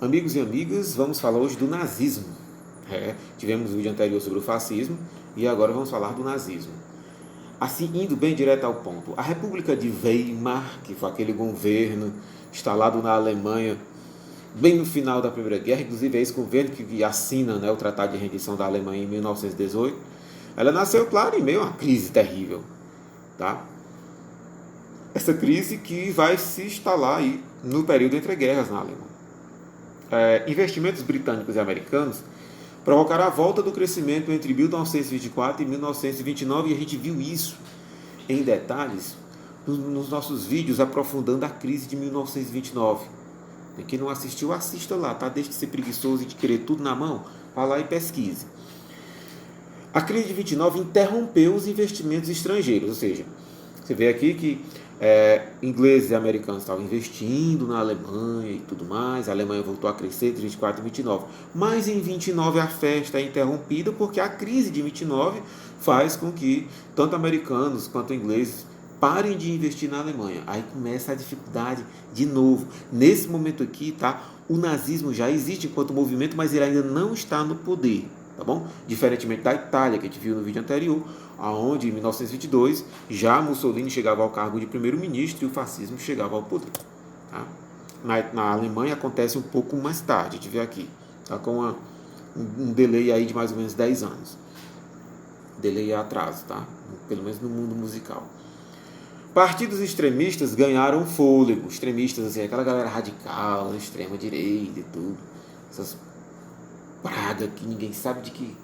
Amigos e amigas, vamos falar hoje do nazismo. Tivemos um vídeo anterior sobre o fascismo e agora vamos falar do nazismo. Assim, indo bem direto ao ponto, a República de Weimar, que foi aquele governo instalado na Alemanha bem no final da Primeira Guerra, inclusive é esse governo que assina, né, o Tratado de Rendição da Alemanha em 1918, ela nasceu, claro, em meio a uma crise terrível. Tá? Essa crise que vai se instalar aí no período entre guerras na Alemanha. Investimentos britânicos e americanos provocaram a volta do crescimento entre 1924 e 1929 e a gente viu isso em detalhes nos nossos vídeos aprofundando a crise de 1929. Quem não assistiu, assista lá, tá? Deixe de ser preguiçoso e de querer tudo na mão, vá lá e pesquise. A crise de 29 interrompeu os investimentos estrangeiros, ou seja, você vê aqui que ingleses e americanos estavam investindo na Alemanha e tudo mais, a Alemanha voltou a crescer entre 24 e 29, mas em 29 a festa é interrompida porque a crise de 29 faz com que tanto americanos quanto ingleses parem de investir na Alemanha. Aí começa a dificuldade de novo. Nesse momento aqui, tá? O nazismo já existe enquanto movimento, mas ele ainda não está no poder. Tá bom? Diferentemente da Itália, que a gente viu no vídeo anterior, onde em 1922 já Mussolini chegava ao cargo de primeiro-ministro e o fascismo chegava ao poder. Tá? Na Alemanha acontece um pouco mais tarde, a gente vê aqui, tá? Com um delay aí de mais ou menos 10 anos. Delay é atraso, tá? Pelo menos no mundo musical. Partidos extremistas ganharam fôlego. Extremistas, assim, aquela galera radical, extrema direita e tudo. Essas praga que ninguém sabe de que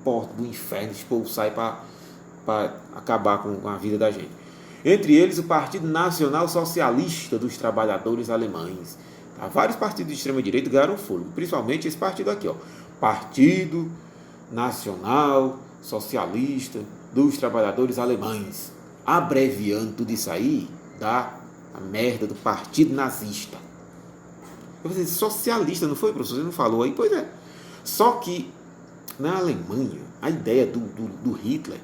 porta do inferno expulsar para acabar com a vida da gente. Entre eles, o Partido Nacional Socialista dos Trabalhadores Alemães. Tá? Vários partidos de extrema-direita ganharam fôlego, principalmente esse partido aqui, ó. Partido Nacional Socialista dos Trabalhadores Alemães. Abreviando tudo isso aí, dá a merda do Partido Nazista. Eu falei, socialista, não foi, professor? Você não falou aí? Pois é. Só que na Alemanha, a ideia do Hitler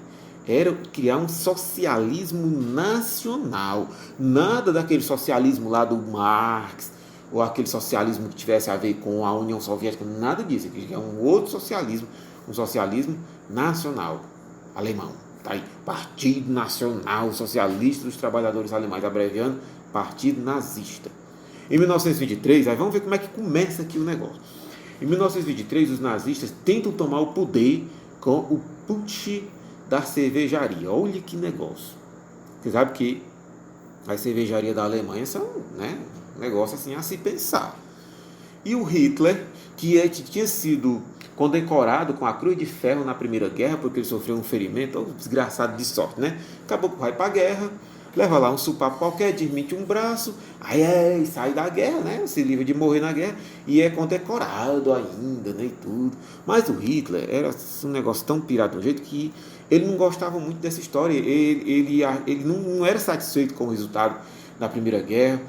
era criar um socialismo nacional. Nada daquele socialismo lá do Marx, ou aquele socialismo que tivesse a ver com a União Soviética, nada disso. Ele queria um outro socialismo, um socialismo nacional, alemão. Tá aí, Partido Nacional Socialista dos Trabalhadores Alemães, abreviando, Partido Nazista. Em 1923, aí vamos ver como é que começa aqui o negócio. Em 1923, os nazistas tentam tomar o poder com o putsch da cervejaria. Olha que negócio. Você sabe que as cervejarias da Alemanha são, né, um negócio assim a se pensar. E o Hitler, que tinha sido condecorado com a Cruz de Ferro na Primeira Guerra, porque ele sofreu um ferimento, desgraçado de sorte, né? Acabou que vai para a guerra, leva lá um supapo qualquer, desmente um braço, aí sai da guerra, né? Se livra de morrer na guerra e é condecorado ainda, né? E tudo. Mas o Hitler era um negócio tão pirado de um jeito que ele não gostava muito dessa história. Ele não era satisfeito com o resultado da Primeira Guerra.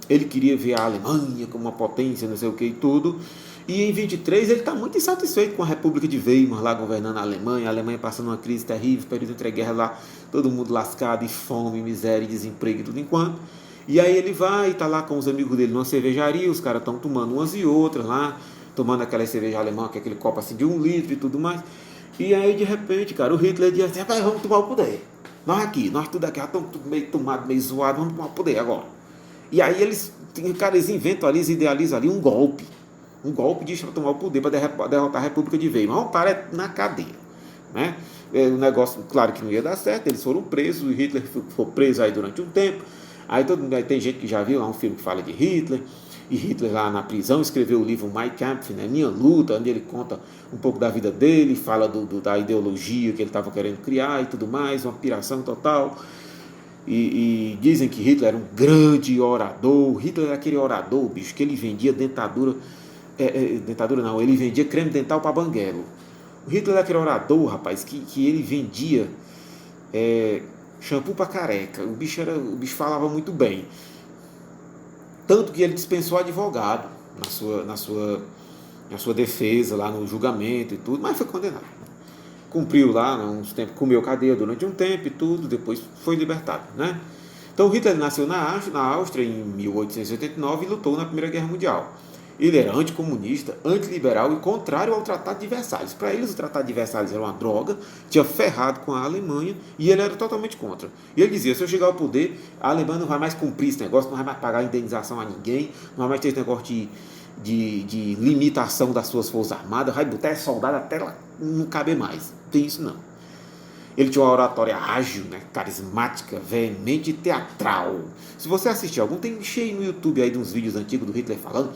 Ele queria ver a Alemanha como uma potência, não sei o que e tudo. E em 23 ele está muito insatisfeito com a República de Weimar lá governando a Alemanha passando uma crise terrível, período entre guerras lá, todo mundo lascado, e fome, miséria, desemprego e tudo enquanto. E aí ele vai, está lá com os amigos dele numa cervejaria, os caras estão tomando umas e outras lá, tomando aquela cerveja alemã, que é aquele copo assim de 1 litro e tudo mais. E aí de repente, cara, o Hitler diz assim, vamos tomar o poder. Nós tudo aqui, já estamos meio tomados, meio zoados, vamos tomar o poder agora. E aí eles inventam ali, eles idealizam ali um golpe de tomar o poder para derrotar a República de Weimar. O cara é na cadeia, né? O negócio, claro que não ia dar certo, eles foram presos, o Hitler foi preso aí durante um tempo. Aí tem gente que já viu lá um filme que fala de Hitler, e Hitler lá na prisão escreveu o livro Mein Kampf, né, Minha Luta, onde ele conta um pouco da vida dele, fala da ideologia que ele estava querendo criar e tudo mais, uma piração total. E dizem que Hitler era um grande orador. Hitler era aquele orador, bicho, que ele vendia dentadura não, ele vendia creme dental para banguelo. O Hitler era aquele orador, rapaz, que ele vendia shampoo para careca. O bicho falava muito bem. Tanto que ele dispensou advogado na sua defesa, lá no julgamento e tudo, mas foi condenado. Cumpriu lá uns tempos, comeu cadeia durante um tempo e tudo, depois foi libertado, né? Então Hitler nasceu na Áustria em 1889 e lutou na Primeira Guerra Mundial. Ele era anticomunista, antiliberal e contrário ao Tratado de Versalhes. Para eles, o Tratado de Versalhes era uma droga, tinha ferrado com a Alemanha e ele era totalmente contra. E ele dizia: se eu chegar ao poder, a Alemanha não vai mais cumprir esse negócio, não vai mais pagar indenização a ninguém, não vai mais ter esse negócio de limitação das suas forças armadas, vai botar soldado até lá não caber mais. Não tem isso não. Ele tinha uma oratória ágil, né, carismática, veemente e teatral. Se você assistir algum, tem cheio no YouTube aí de uns vídeos antigos do Hitler falando.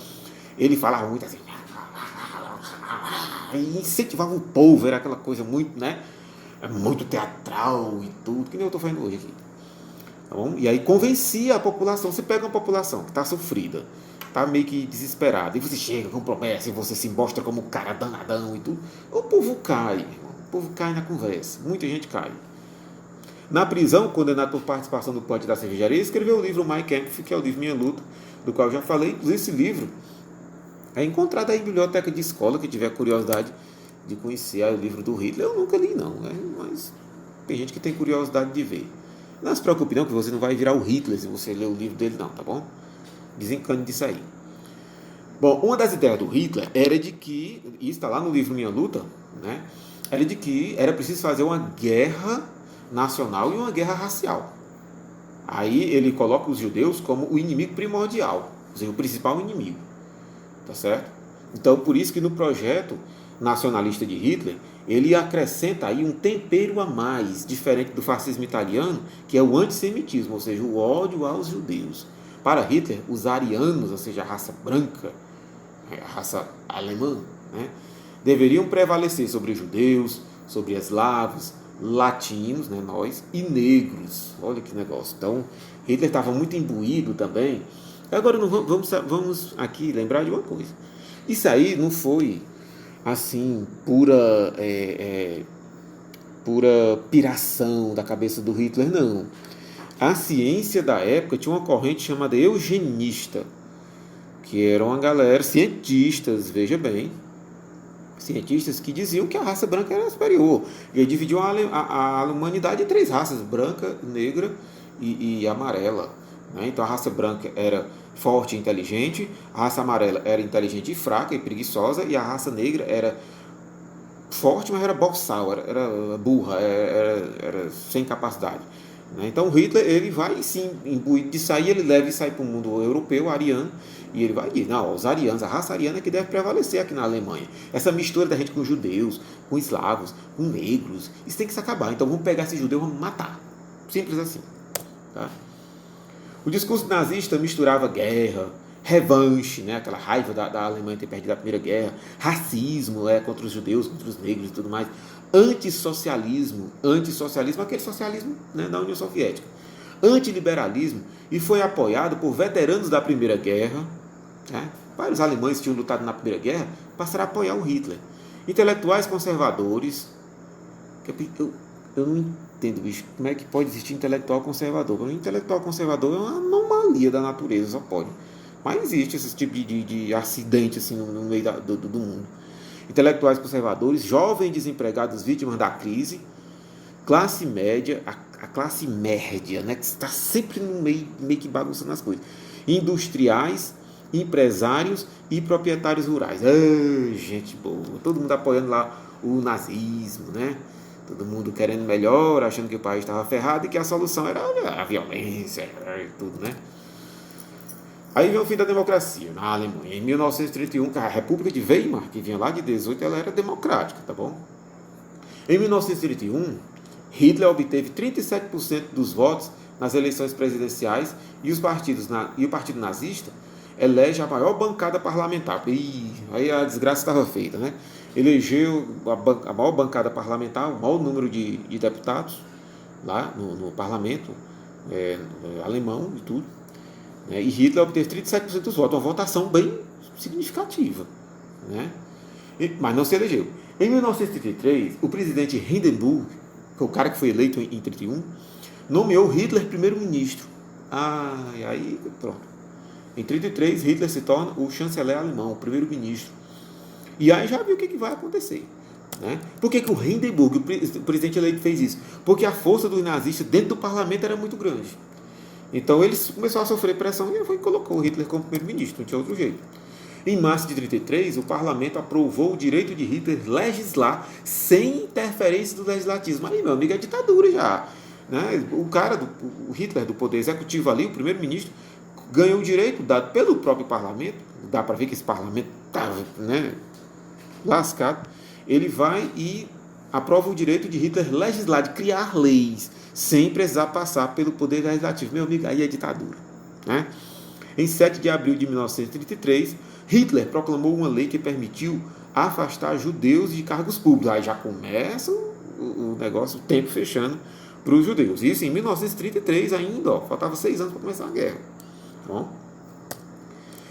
Ele falava muito assim, e incentivava o povo, era aquela coisa muito, né, muito teatral e tudo, que nem eu estou fazendo hoje aqui. Tá bom? E aí convencia a população. Você pega uma população que está sofrida, está meio que desesperada, e você chega com promessa, e você se mostra como um cara danadão e tudo, o povo cai, o povo cai na conversa, muita gente cai. Na prisão, condenado por participação do Punch da cervejaria, escreveu o livro Mein Kampf, que é o livro Minha Luta, do qual eu já falei. Inclusive, esse livro é encontrado aí em biblioteca de escola, que tiver curiosidade de conhecer o livro do Hitler. Eu nunca li não, né? Mas tem gente que tem curiosidade de ver. Não se preocupe não, que você não vai virar o Hitler se você ler o livro dele não, tá bom? Desencane disso aí. Bom, uma das ideias do Hitler era de que, e está lá no livro Minha Luta, né? Era de que era preciso fazer uma guerra nacional e uma guerra racial. Aí ele coloca os judeus como o inimigo primordial, ou seja, o principal inimigo. Tá certo? Então, por isso que no projeto nacionalista de Hitler, ele acrescenta aí um tempero a mais, diferente do fascismo italiano, que é o antissemitismo, ou seja, o ódio aos judeus. Para Hitler, os arianos, ou seja, a raça branca, a raça alemã, né, deveriam prevalecer sobre os judeus, sobre eslavos, latinos, né, nós, e negros. Olha que negócio. Então, Hitler estava muito imbuído também. Agora vamos aqui lembrar de uma coisa. Isso aí não foi assim pura piração da cabeça do Hitler, não. A ciência da época tinha uma corrente chamada eugenista, que era uma galera, cientistas, veja bem, cientistas que diziam que a raça branca era superior. E aí dividiam a humanidade em 3 raças: branca, negra e amarela. Então a raça branca era forte e inteligente, a raça amarela era inteligente e fraca e preguiçosa, e a raça negra era forte, mas era boçal, era burra, era sem capacidade. Então Hitler, ele vai sim imbuído de sair, ele leva e sai para o mundo europeu, ariano, e ele vai dizer: não, os arianos, a raça ariana é que deve prevalecer aqui na Alemanha. Essa mistura da gente com judeus, com eslavos, com negros, isso tem que se acabar. Então vamos pegar esse judeu e vamos matar. Simples assim. Tá? O discurso nazista misturava guerra, revanche, né, aquela raiva da Alemanha ter perdido a Primeira Guerra, racismo contra os judeus, contra os negros e tudo mais, antissocialismo, aquele socialismo, né, da União Soviética, antiliberalismo, e foi apoiado por veteranos da Primeira Guerra. Né, vários alemães que tinham lutado na Primeira Guerra passaram a apoiar o Hitler. Intelectuais conservadores, eu não entendo, bicho, como é que pode existir intelectual conservador? O intelectual conservador é uma anomalia da natureza, só pode. Mas existe esse tipo de acidente assim, no meio do mundo. Intelectuais conservadores, jovens desempregados vítimas da crise, classe média, a classe média, né, que está sempre no meio que bagunçando as coisas. Industriais, empresários e proprietários rurais. Gente boa, todo mundo apoiando lá o nazismo, né? Todo mundo querendo melhor, achando que o país estava ferrado e que a solução era a violência e tudo, né? Aí vem o fim da democracia na Alemanha. Em 1931, a República de Weimar, que vinha lá de 18, ela era democrática, tá bom? Em 1931, Hitler obteve 37% dos votos nas eleições presidenciais e o partido nazista elege a maior bancada parlamentar. Aí a desgraça estava feita, né? Elegeu a maior bancada parlamentar, o maior número de deputados lá no parlamento alemão e tudo. Né? E Hitler obteve 37% dos votos, uma votação bem significativa. Né? Mas não se elegeu. Em 1933, o presidente Hindenburg, que é o cara que foi eleito em 1931, nomeou Hitler primeiro-ministro. Aí pronto. Em 1933, Hitler se torna o chanceler alemão, o primeiro-ministro. E aí já viu o que vai acontecer. Né? Por que o Hindenburg, o presidente eleito, fez isso? Porque a força dos nazistas dentro do parlamento era muito grande. Então eles começaram a sofrer pressão e colocou Hitler como primeiro-ministro, não tinha outro jeito. Em março de 1933, o parlamento aprovou o direito de Hitler legislar sem interferência do legislativo. Aí, meu amigo, é ditadura já. Né? O Hitler, do poder executivo ali, o primeiro-ministro, ganhou o direito dado pelo próprio parlamento. Dá para ver que esse parlamento estava, né, lascado. Ele vai e aprova o direito de Hitler legislar, de criar leis, sem precisar passar pelo poder legislativo. Meu amigo, aí é ditadura. Né? Em 7 de abril de 1933, Hitler proclamou uma lei que permitiu afastar judeus de cargos públicos. Aí já começa o negócio, o tempo fechando para os judeus. Isso em 1933 ainda, ó, faltava 6 anos para começar a guerra. Bom,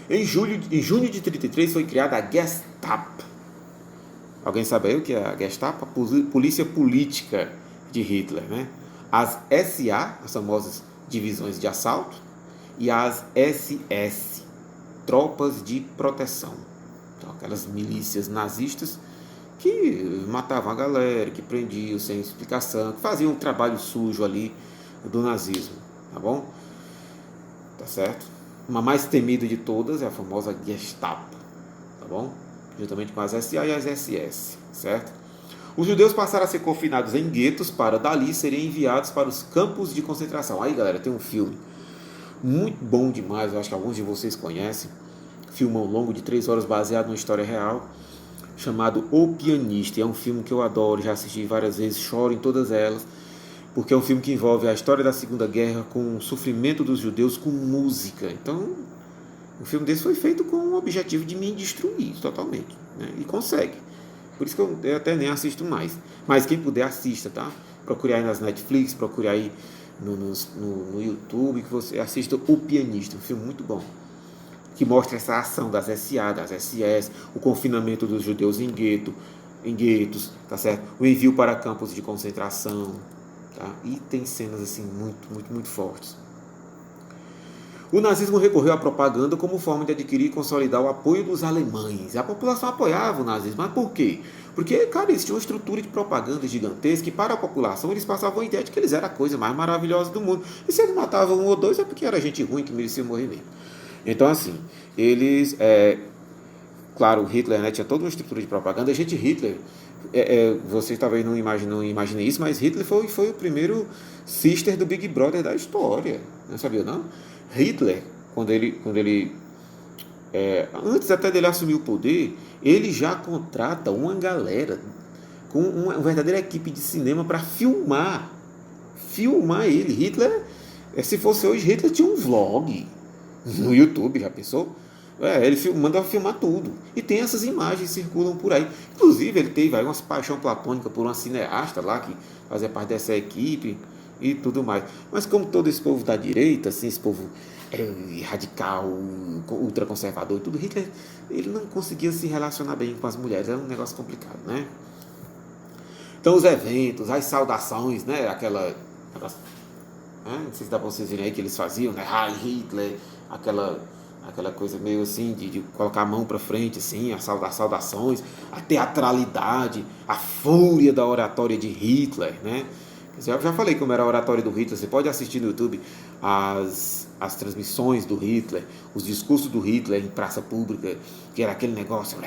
em junho de 1933 foi criada a Gestapo. Alguém sabe aí o que é a Gestapo? A polícia política de Hitler, né? As SA, as famosas divisões de assalto, e as SS, tropas de proteção. Então, aquelas milícias nazistas que matavam a galera, que prendiam sem explicação, que faziam um trabalho sujo ali do nazismo, tá bom? Tá certo? Uma mais temida de todas é a famosa Gestapo, tá bom? Juntamente com as SA e as SS, certo? Os judeus passaram a ser confinados em guetos para dali serem enviados para os campos de concentração. Aí, galera, tem um filme muito bom demais, eu acho que alguns de vocês conhecem, filmão longo de 3 horas baseado numa história real, chamado O Pianista. É um filme que eu adoro, já assisti várias vezes, choro em todas elas, porque é um filme que envolve a história da Segunda Guerra com o sofrimento dos judeus com música. Então, um filme desse foi feito com o objetivo de me destruir totalmente, né? E consegue. Por isso que eu até nem assisto mais. Mas quem puder, assista, tá? Procure aí nas Netflix, procure aí no YouTube, que você assista O Pianista, um filme muito bom, que mostra essa ação das SA, das SS, o confinamento dos judeus em guetos, tá certo? O envio para campos de concentração, tá? E tem cenas assim muito fortes. O nazismo recorreu à propaganda como forma de adquirir e consolidar o apoio dos alemães. A população apoiava o nazismo, mas por quê? Porque, cara, eles tinham uma estrutura de propaganda gigantesca e para a população eles passavam a ideia de que eles eram a coisa mais maravilhosa do mundo. E se eles matavam um ou dois é porque era gente ruim que merecia morrer mesmo. Então, assim, eles... claro, o Hitler, né, tinha toda uma estrutura de propaganda. Hitler... vocês talvez não imaginem isso, mas Hitler foi o primeiro sister do Big Brother da história. Não sabia, não? Hitler, quando ele antes até dele assumir o poder, ele já contrata uma galera com uma verdadeira equipe de cinema para filmar ele. Hitler, se fosse hoje, Hitler tinha um vlog no YouTube, já pensou? Ele manda filmar tudo. E tem essas imagens que circulam por aí. Inclusive, ele teve aí uma paixão platônica por uma cineasta lá que fazia parte dessa equipe e tudo mais. Mas como todo esse povo da direita, assim, esse povo radical, ultraconservador e tudo, Hitler, ele não conseguia se relacionar bem com as mulheres. Era um negócio complicado, né? Então, os eventos, as saudações, né? Não sei se dá para vocês verem aí que eles faziam, né? Heil Hitler, aquela coisa meio assim de colocar a mão para frente, assim, as saudações, a teatralidade, a fúria da oratória de Hitler, né? Eu já falei como era a oratória do Hitler. Você pode assistir no YouTube as transmissões do Hitler, os discursos do Hitler em praça pública, que era aquele negócio. Eu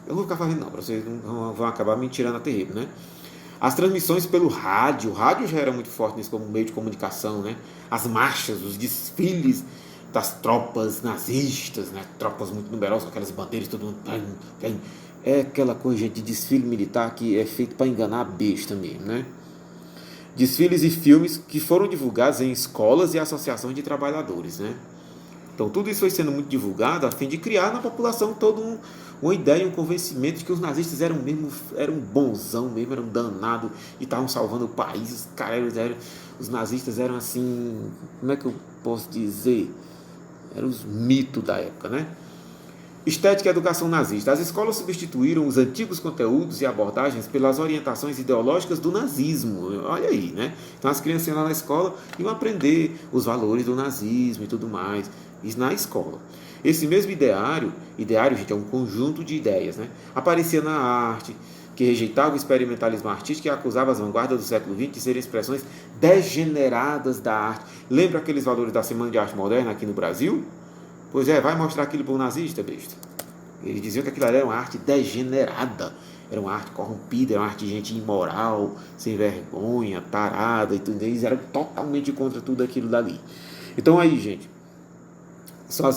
não vou ficar fazendo não, para vocês não vão acabar me tirando a terrível, né? As transmissões pelo rádio, o rádio já era muito forte nesse como meio de comunicação, né? As marchas, os desfiles das tropas nazistas, né? Tropas muito numerosas, aquelas bandeiras, todo mundo... É aquela coisa de desfile militar que é feito para enganar a besta mesmo, né? Desfiles e filmes que foram divulgados em escolas e associações de trabalhadores, né? Então tudo isso foi sendo muito divulgado a fim de criar na população toda uma ideia, um convencimento de que os nazistas eram bonzão mesmo, eram danados e estavam salvando o país. Os nazistas eram assim, como é que eu posso dizer? Eram os mitos da época, né? Estética e educação nazista. As escolas substituíram os antigos conteúdos e abordagens pelas orientações ideológicas do nazismo. Olha aí, né? Então as crianças iam lá na escola e iam aprender os valores do nazismo e tudo mais. Isso na escola. Esse mesmo ideário, gente, é um conjunto de ideias, né? Aparecia na arte, que rejeitava o experimentalismo artístico e acusava as vanguardas do século XX de serem expressões degeneradas da arte. Lembra aqueles valores da Semana de Arte Moderna aqui no Brasil? Pois é, vai mostrar aquilo para o nazista, besta. Eles diziam que aquilo ali era uma arte degenerada, era uma arte corrompida, era uma arte de gente imoral, sem vergonha, tarada e tudo. Eles eram totalmente contra tudo aquilo dali. Então aí, gente, são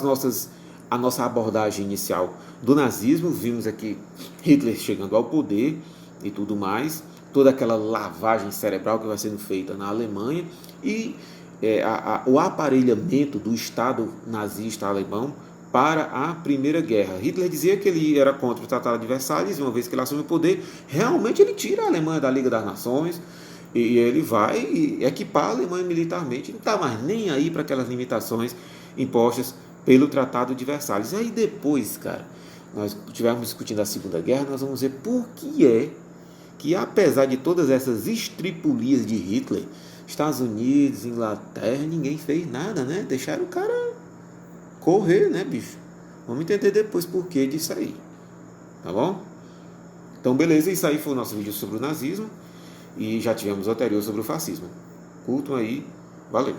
a nossa abordagem inicial do nazismo. Vimos aqui Hitler chegando ao poder e tudo mais, toda aquela lavagem cerebral que vai sendo feita na Alemanha e o aparelhamento do Estado nazista alemão para a Primeira Guerra. Hitler dizia que ele era contra o Tratado de Versalhes, uma vez que ele assume o poder, realmente ele tira a Alemanha da Liga das Nações e ele vai equipar a Alemanha militarmente, não está mais nem aí para aquelas limitações impostas pelo Tratado de Versalhes. Aí depois, cara, nós estivermos discutindo a Segunda Guerra, nós vamos ver por que apesar de todas essas estripulias de Hitler, Estados Unidos, Inglaterra, ninguém fez nada, né? Deixaram o cara correr, né, bicho? Vamos entender depois por que disso aí. Tá bom? Então, beleza, isso aí foi o nosso vídeo sobre o nazismo. E já tivemos o anterior sobre o fascismo. Curtam aí. Valeu!